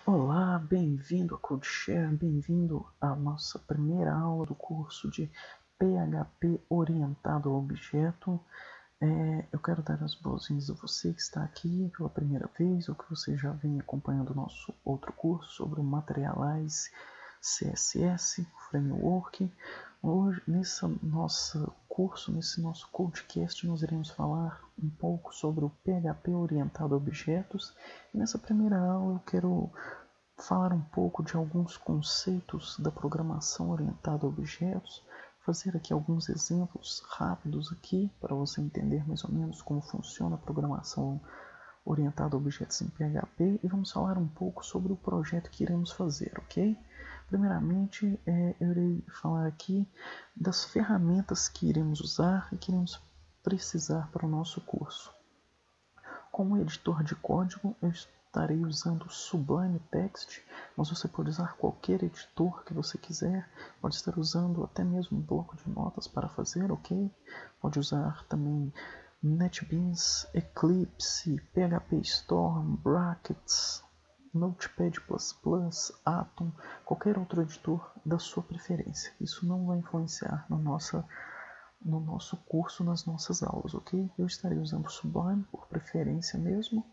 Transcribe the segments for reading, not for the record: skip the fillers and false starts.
Olá, bem-vindo a CodeShare, bem-vindo à nossa primeira aula do curso de PHP orientado a objeto. Eu quero dar as boas-vindas a você que está aqui pela primeira vez ou que você já vem acompanhando o nosso outro curso sobre o Materialize CSS Framework. Hoje, nesse nosso codecast, nós iremos falar um pouco sobre o PHP orientado a objetos. E nessa primeira aula eu quero falar um pouco de alguns conceitos da programação orientada a objetos, fazer aqui alguns exemplos rápidos aqui para você entender mais ou menos como funciona a programação orientada a objetos em PHP e vamos falar um pouco sobre o projeto que iremos fazer, ok? Primeiramente, eu irei falar aqui das ferramentas que iremos usar e que iremos precisar para o nosso curso. Como editor de código, eu estarei usando o Sublime Text, mas você pode usar qualquer editor que você quiser, pode estar usando até mesmo um bloco de notas para fazer, ok? Pode usar também NetBeans, Eclipse, PHP Storm, Brackets, Notepad++, Atom, qualquer outro editor da sua preferência. Isso não vai influenciar no nosso curso, nas nossas aulas, ok? Eu estarei usando o Sublime por preferência mesmo.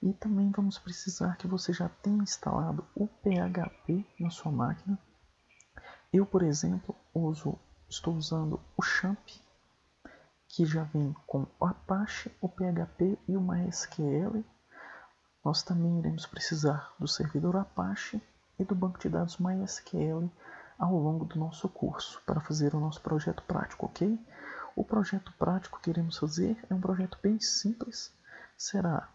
E também vamos precisar que você já tenha instalado o PHP na sua máquina. Eu, por exemplo, estou usando o Champ, que já vem com o Apache, o PHP e o MySQL. Nós também iremos precisar do servidor Apache e do banco de dados MySQL ao longo do nosso curso para fazer o nosso projeto prático, ok? O projeto prático que iremos fazer é um projeto bem simples. Será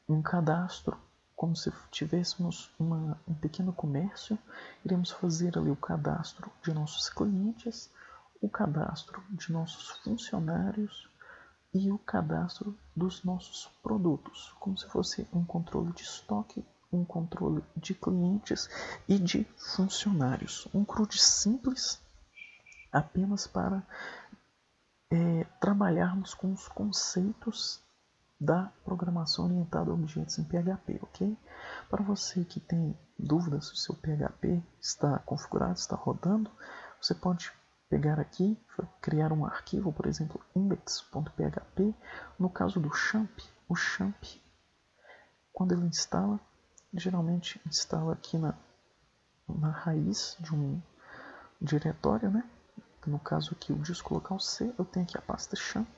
um cadastro, como se tivéssemos um pequeno comércio. Iremos fazer ali o cadastro de nossos clientes, o cadastro de nossos funcionários e o cadastro dos nossos produtos, como se fosse um controle de estoque, um controle de clientes e de funcionários. Um CRUD simples, apenas para trabalharmos com os conceitos da programação orientada a objetos em PHP, ok? Para você que tem dúvidas se o seu PHP está configurado, está rodando, você pode pegar aqui, criar um arquivo, por exemplo, index.php. No caso do Champ, o Champ, quando ele instala, geralmente instala aqui na raiz de um diretório, né? No caso aqui o disco local C, eu tenho aqui a pasta Champ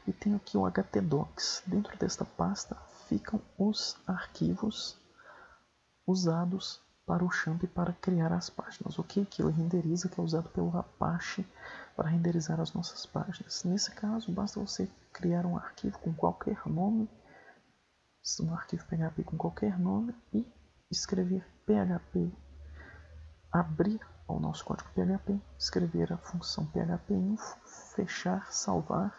e tenho aqui o htdocs. Dentro desta pasta ficam os arquivos usados para o Champ para criar as páginas, ok? Que ele renderiza, que é usado pelo Apache para renderizar as nossas páginas. Nesse caso, basta você criar um arquivo com qualquer nome, um arquivo PHP com qualquer nome e escrever PHP, abrir o nosso código PHP, escrever a função PHP info, fechar, salvar,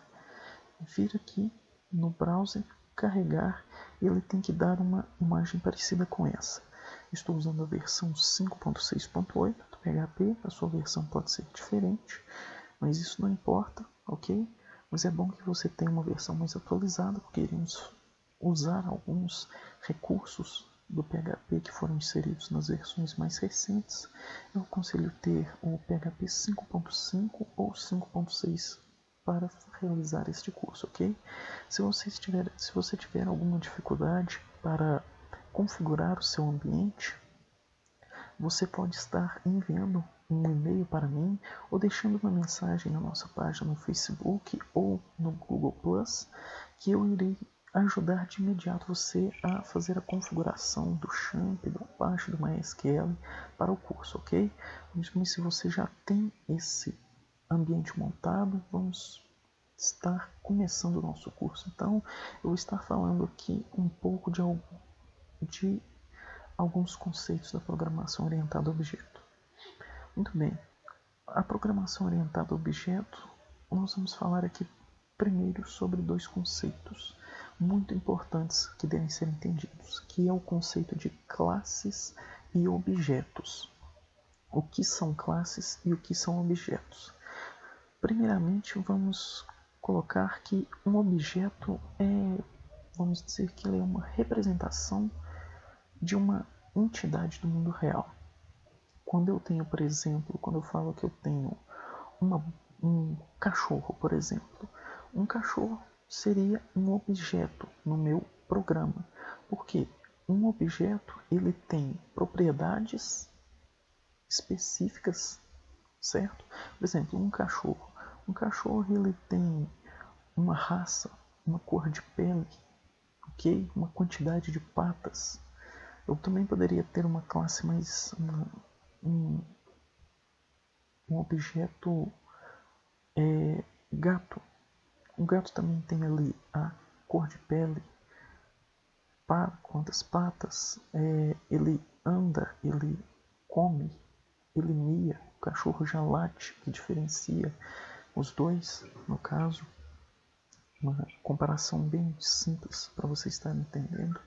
vir aqui no browser, carregar, e ele tem que dar uma imagem parecida com essa. Estou usando a versão 5.6.8 do PHP, a sua versão pode ser diferente, mas isso não importa, ok? Mas é bom que você tenha uma versão mais atualizada, porque iremos usar alguns recursos do PHP que foram inseridos nas versões mais recentes. Eu aconselho ter o PHP 5.5 ou 5.6 para realizar este curso, ok? Se você tiver alguma dificuldade para configurar o seu ambiente, você pode estar enviando um e-mail para mim ou deixando uma mensagem na nossa página no Facebook ou no Google+, que eu irei ajudar de imediato você a fazer a configuração do Champ, do Apache, do MySQL para o curso, ok? Mas se você já tem esse ambiente montado, vamos estar começando o nosso curso. Então, eu vou estar falando aqui um pouco de alguns conceitos da programação orientada a objeto. Muito bem, a programação orientada a objeto, nós vamos falar aqui primeiro sobre dois conceitos muito importantes que devem ser entendidos, que é o conceito de classes e objetos. O que são classes e o que são objetos? Primeiramente, vamos colocar que um objeto vamos dizer que ele é uma representação de uma entidade do mundo real. Quando eu tenho, por exemplo, quando eu falo que eu tenho um cachorro, por exemplo, um cachorro seria um objeto no meu programa, porque um objeto ele tem propriedades específicas, certo? Por exemplo, um cachorro ele tem uma raça, uma cor de pele, ok? Uma quantidade de patas. Eu também poderia ter uma classe mais um objeto gato. O gato também tem ali a cor de pele, quantas patas, ele anda, ele come, ele mia, o cachorro já late, que diferencia os dois, no caso. Uma comparação bem simples para você estar entendendo.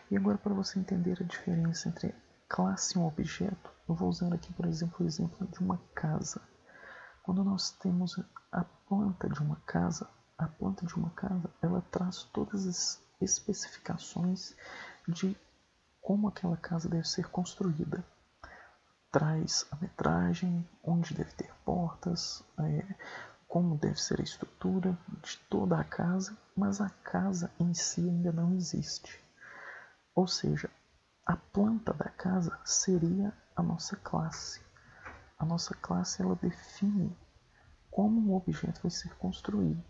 E agora, para você entender a diferença entre classe e um objeto, eu vou usar aqui, por exemplo, o exemplo de uma casa. Quando nós temos a planta de uma casa, ela traz todas as especificações de como aquela casa deve ser construída. Traz a metragem, onde deve ter portas, como deve ser a estrutura de toda a casa, mas a casa em si ainda não existe. Ou seja, a planta da casa seria a nossa classe. A nossa classe ela define como um objeto vai ser construído.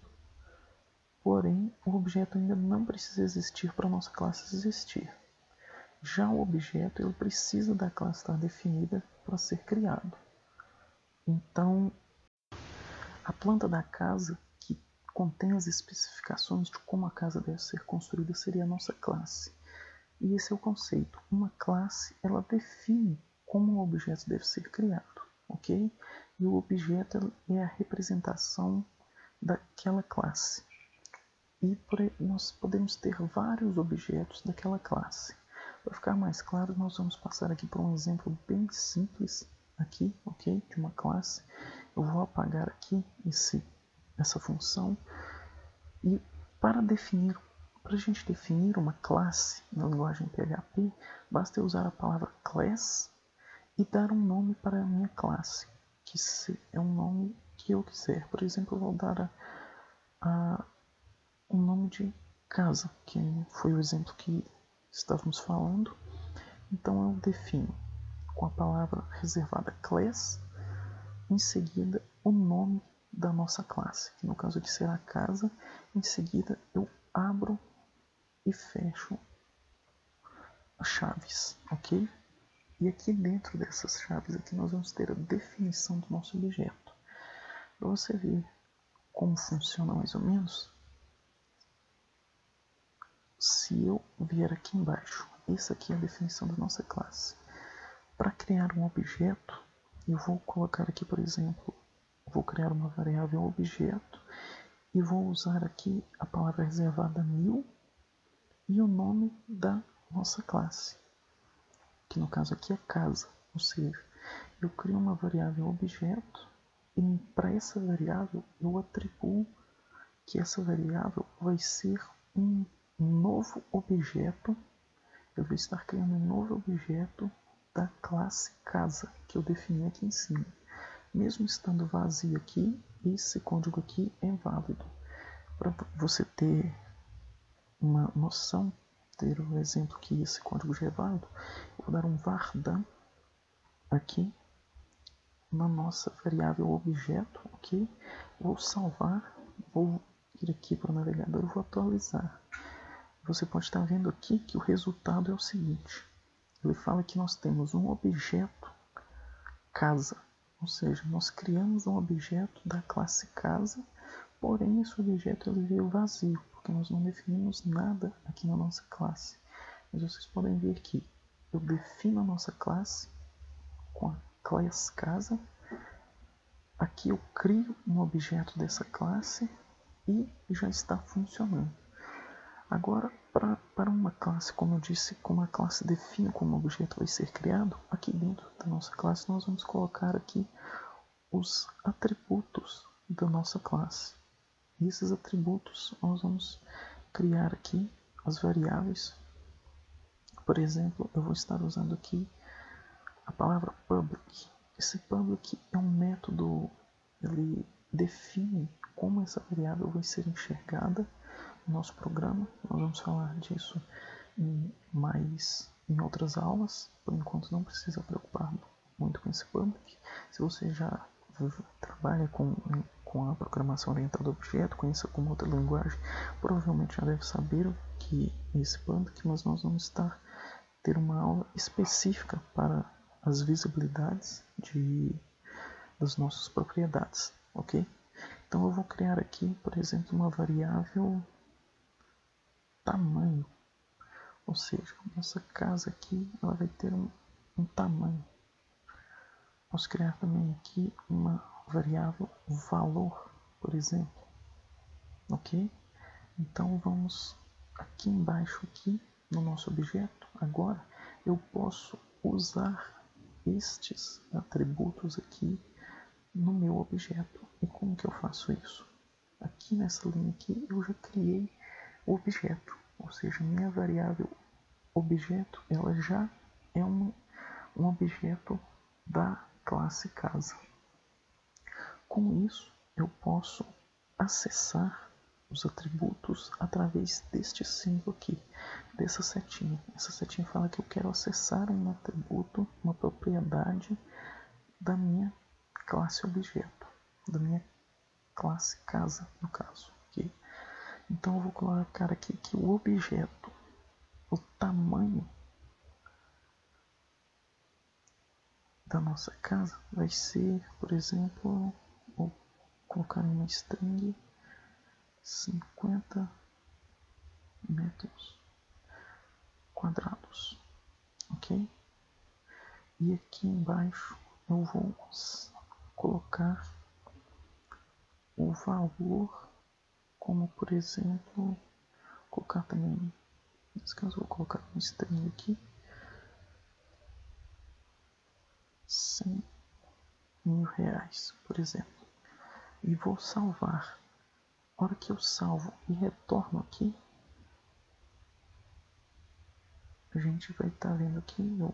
Porém, o objeto ainda não precisa existir para a nossa classe existir. Já o objeto ele precisa da classe estar definida para ser criado. Então, a planta da casa, que contém as especificações de como a casa deve ser construída, seria a nossa classe. E esse é o conceito. Uma classe, ela define como um objeto deve ser criado, ok? E o objeto é a representação daquela classe. E nós podemos ter vários objetos daquela classe. Para ficar mais claro, nós vamos passar aqui por um exemplo bem simples, aqui, ok? De uma classe. Eu vou apagar aqui essa função. E para a gente definir uma classe na linguagem PHP, basta eu usar a palavra class e dar um nome para a minha classe, que é um nome que eu quiser. Por exemplo, eu vou dar um nome de casa, que foi o exemplo que estávamos falando. Então eu defino com a palavra reservada class, em seguida o nome da nossa classe, que no caso aqui será casa. Em seguida eu abro e fecho as chaves, ok? E aqui dentro dessas chaves aqui nós vamos ter a definição do nosso objeto. Para você ver como funciona mais ou menos, se eu vier aqui embaixo, essa aqui é a definição da nossa classe. Para criar um objeto, eu vou colocar aqui, por exemplo, vou criar uma variável objeto e vou usar aqui a palavra reservada new e o nome da nossa classe, que no caso aqui é casa, ou seja, eu crio uma variável objeto e para essa variável eu atribuo que essa variável vai ser um novo objeto, eu vou estar criando um novo objeto da classe casa, que eu defini aqui em cima. Mesmo estando vazio aqui, esse código aqui é válido. Para você ter uma noção, ter um exemplo que esse código já é válido, eu vou dar um vardan aqui na nossa variável objeto, ok? Vou salvar, vou ir aqui para o navegador e vou atualizar. Você pode estar vendo aqui que o resultado é o seguinte. Ele fala que nós temos um objeto casa, ou seja, nós criamos um objeto da classe casa, porém esse objeto ele veio vazio, porque nós não definimos nada aqui na nossa classe. Mas vocês podem ver que eu defino a nossa classe com a class casa, aqui eu crio um objeto dessa classe e já está funcionando. Agora, para uma classe, como eu disse, como a classe define como o objeto vai ser criado, aqui dentro da nossa classe nós vamos colocar aqui os atributos da nossa classe. E esses atributos nós vamos criar aqui as variáveis Por exemplo, eu vou estar usando aqui a palavra public. Esse public é um método, ele define como essa variável vai ser enxergada no nosso programa. Nós vamos falar disso em outras aulas. Por enquanto não precisa preocupar muito com esse public. Se você já trabalha com a programação orientada a objeto, conhece alguma outra linguagem, provavelmente já deve saber o que é esse public, mas nós vamos ter uma aula específica para as visibilidades das nossas propriedades, ok? Então eu vou criar aqui, por exemplo, uma variável tamanho, ou seja, nossa casa aqui ela vai ter um tamanho. Posso criar também aqui uma variável valor, por exemplo, ok? Então vamos aqui embaixo aqui no nosso objeto. Agora eu posso usar estes atributos aqui no meu objeto. E como que eu faço isso? Aqui nessa linha aqui eu já criei o objeto, ou seja, minha variável objeto ela já é um objeto da classe casa. Com isso eu posso acessar os atributos através deste símbolo aqui, dessa setinha. Essa setinha fala que eu quero acessar um atributo, uma propriedade da minha classe objeto, da minha classe casa, no caso. Okay? Então eu vou colocar aqui que o objeto, o tamanho da nossa casa vai ser, por exemplo, vou colocar uma string 50 metros quadrados, ok? E aqui embaixo eu vou colocar o valor, como por exemplo, colocar também, nesse caso eu vou colocar um string aqui, 100 mil reais, por exemplo, e vou salvar. A hora que eu salvo e retorno aqui, a gente vai estar vendo aqui, eu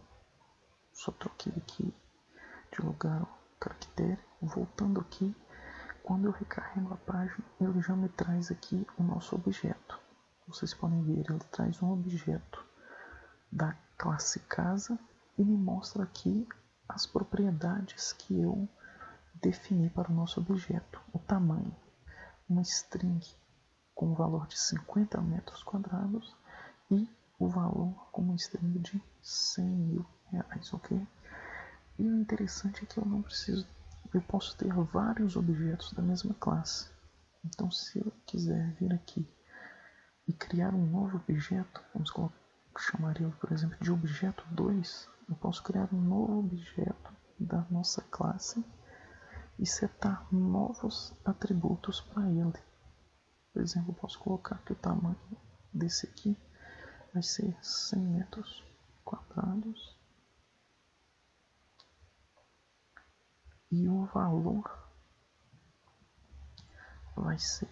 só troquei aqui de lugar o caractere, voltando aqui, quando eu recarrego a página, ele já me traz aqui o nosso objeto. Vocês podem ver, ele traz um objeto da classe casa e me mostra aqui as propriedades que eu defini para o nosso objeto. O tamanho, uma string com o valor de 50 metros quadrados e o valor com uma string de 100 mil reais, ok? E o interessante é que eu posso ter vários objetos da mesma classe. Então se eu quiser vir aqui e criar um novo objeto, vamos chamar ele, por exemplo, de objeto 2, eu posso criar um novo objeto da nossa classe e setar novos atributos para ele. Por exemplo, eu posso colocar que o tamanho desse aqui vai ser 100 metros quadrados e o valor vai ser,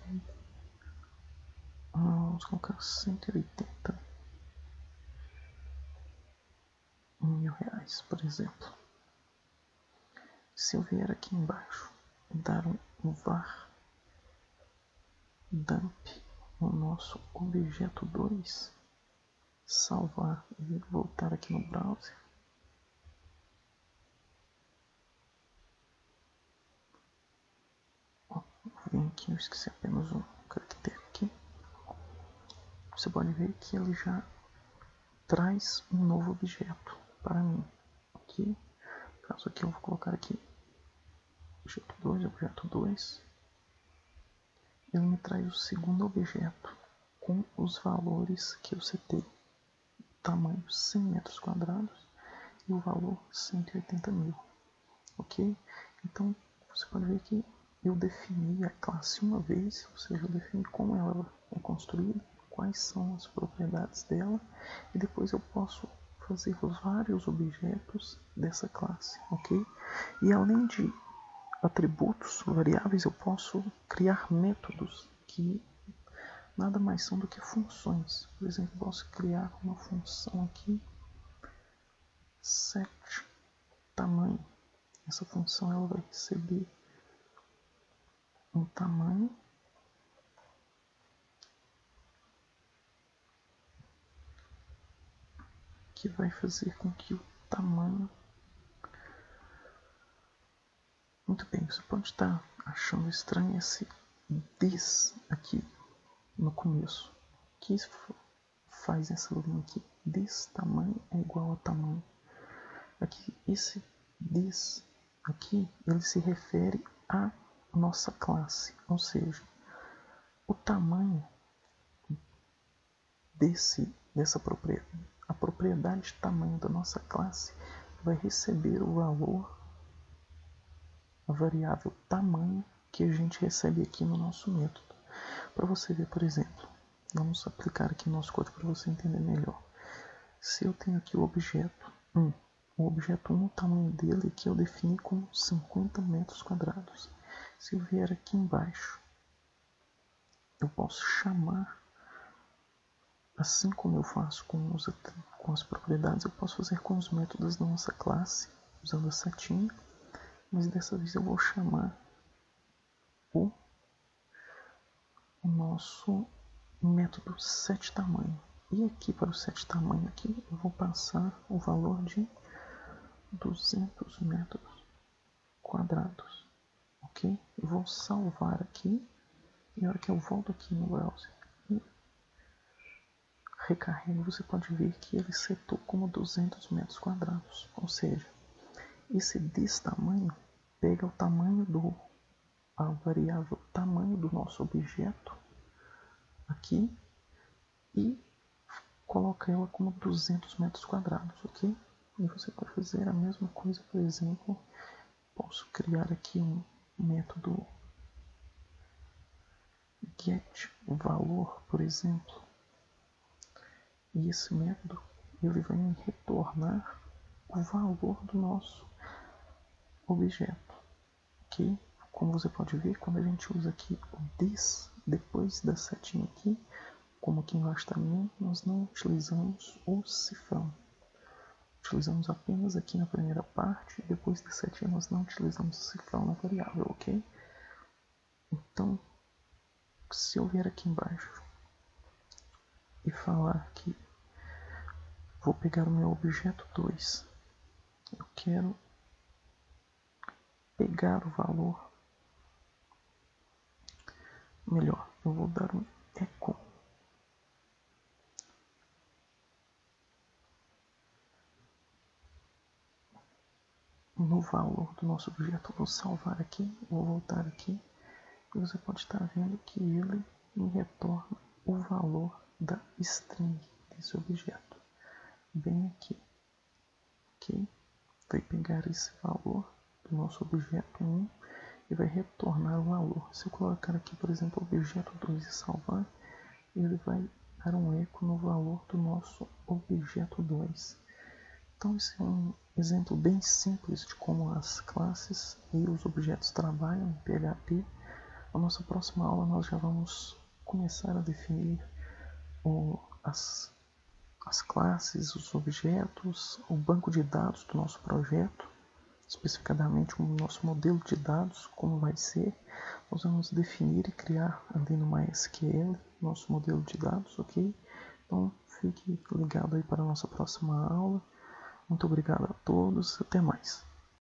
vamos colocar 180 mil reais, por exemplo. Se eu vier aqui embaixo e dar um var dump no nosso objeto 2, salvar e voltar aqui no browser, vem aqui, eu esqueci apenas um caractere aqui. Você pode ver que ele já traz um novo objeto para mim. Aqui, no caso aqui eu vou colocar aqui objeto 2. Ele me traz o segundo objeto com os valores que eu setei. Tamanho 100 metros quadrados e o valor 180 mil. Ok? Então você pode ver que eu defini a classe uma vez, ou seja, eu defini como ela é construída, quais são as propriedades dela, e depois eu posso fazer vários objetos dessa classe, ok? E além de atributos, variáveis, eu posso criar métodos que nada mais são do que funções. Por exemplo, eu posso criar uma função aqui set tamanho. Essa função ela vai receber um tamanho que vai fazer com que o tamanho... Muito bem, você pode estar achando estranho esse this aqui no começo. O que faz essa linha aqui? This tamanho é igual a tamanho. Aqui, esse this aqui, ele se refere à nossa classe, ou seja, o tamanho dessa propriedade, a propriedade de tamanho da nossa classe vai receber o valor, a variável tamanho que a gente recebe aqui no nosso método. Para você ver, por exemplo, vamos aplicar aqui no nosso código para você entender melhor. Se eu tenho aqui o objeto 1, o objeto 1, o tamanho dele aqui eu defini como 50 metros quadrados. Se eu vier aqui embaixo, eu posso chamar, assim como eu faço com as propriedades, eu posso fazer com os métodos da nossa classe, usando a setinha, mas dessa vez eu vou chamar o nosso método setTamanho. E aqui para o setTamanho aqui, eu vou passar o valor de 200 metros quadrados, ok? Eu vou salvar aqui, e a hora que eu volto aqui no browser e recarrego, você pode ver que ele setou como 200 metros quadrados, ou seja, esse tamanho pega o tamanho a variável tamanho do nosso objeto aqui e coloca ela como 200 metros quadrados, ok? E você pode fazer a mesma coisa, por exemplo, posso criar aqui um método getValor, por exemplo, e esse método ele vai me retornar o valor do nosso objeto, ok? Como você pode ver, quando a gente usa aqui o this depois da setinha aqui, como aqui embaixo também, nós não utilizamos o cifrão. Utilizamos apenas aqui na primeira parte, depois da setinha nós não utilizamos o cifrão na variável, ok? Então, se eu vier aqui embaixo e falar que vou pegar o meu objeto 2, eu quero pegar o valor, melhor, eu vou dar um echo no valor do nosso objeto. Eu vou salvar aqui, vou voltar aqui e você pode estar vendo que ele me retorna o valor da string desse objeto bem aqui, ok? Vai pegar esse valor do nosso objeto 1 e vai retornar o valor. Se eu colocar aqui, por exemplo, objeto 2 e salvar, ele vai dar um eco no valor do nosso objeto 2. Então esse é um exemplo bem simples de como as classes e os objetos trabalham em PHP. Na nossa próxima aula nós já vamos começar a definir as classes, os objetos, o banco de dados do nosso projeto, especificadamente o nosso modelo de dados, como vai ser. Nós vamos definir e criar ali no MySQL nosso modelo de dados, ok? Então fique ligado aí para a nossa próxima aula. Muito obrigado a todos, até mais.